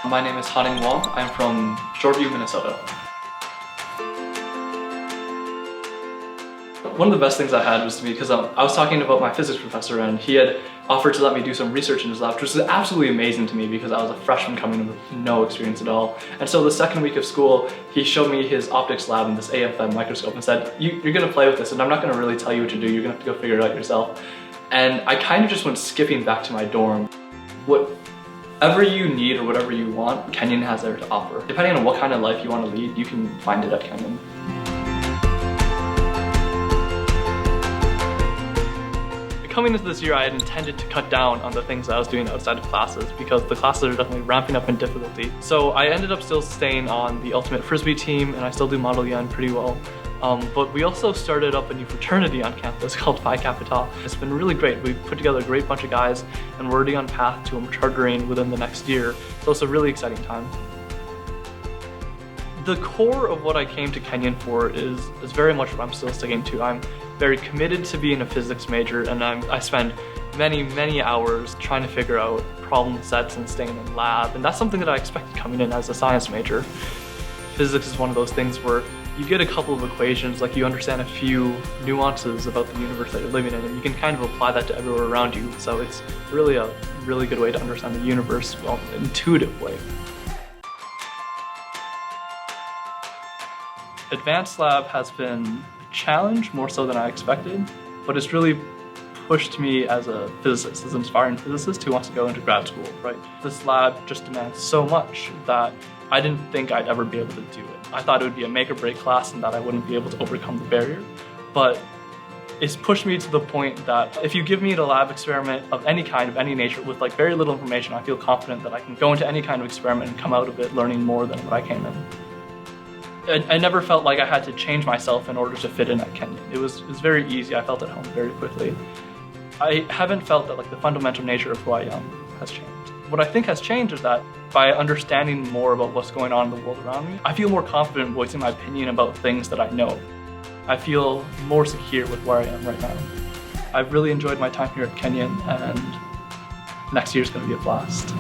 My name is Haning Wong. I'm from Shoreview, Minnesota. One of the best things I had was because I was talking about my physics professor and he had offered to let me do some research in his lab, which was absolutely amazing to me because I was a freshman coming in with no experience at all. And so the second week of school, he showed me his optics lab and this AFM microscope and said, you're gonna play with this and I'm not gonna really tell you what to do, you're gonna have to go figure it out yourself. And I kind of just went skipping back to my dorm. Whatever you need or whatever you want, Kenyon has there to offer. Depending on what kind of life you want to lead, you can find it at Kenyon. Coming into this year, I had intended to cut down on the things that I was doing outside of classes because the classes are definitely ramping up in difficulty. So I ended up still staying on the Ultimate Frisbee team and I still do Model UN pretty well. But we also started up a new fraternity on campus called Phi Kappa. It's been really great. We've put together a great bunch of guys and we're already on path to chartering within the next year. So it's a really exciting time. The core of what I came to Kenyon for is very much what I'm still sticking to. I'm very committed to being a physics major and I spend many hours trying to figure out problem sets and staying in lab, and that's something that I expected coming in as a science major. Physics is one of those things where you get a couple of equations, like you understand a few nuances about the universe that you're living in, and you can kind of apply that to everywhere around you. So it's really a really good way to understand the universe, well, an intuitive way. Advanced Lab has been a challenge, more so than I expected, but it's really pushed me as a physicist, as an aspiring physicist who wants to go into grad school, right? This lab just demands so much that I didn't think I'd ever be able to do it. I thought it would be a make or break class and that I wouldn't be able to overcome the barrier, but it's pushed me to the point that if you give me a lab experiment of any kind, of any nature, with like very little information, I feel confident that I can go into any kind of experiment and come out of it learning more than what I came in. I never felt like I had to change myself in order to fit in at Kenyon. It was very easy. I felt at home very quickly. I haven't felt that like the fundamental nature of who I am has changed. What I think has changed is that by understanding more about what's going on in the world around me, I feel more confident voicing my opinion about things that I know. I feel more secure with where I am right now. I've really enjoyed my time here at Kenyon and next year is going to be a blast.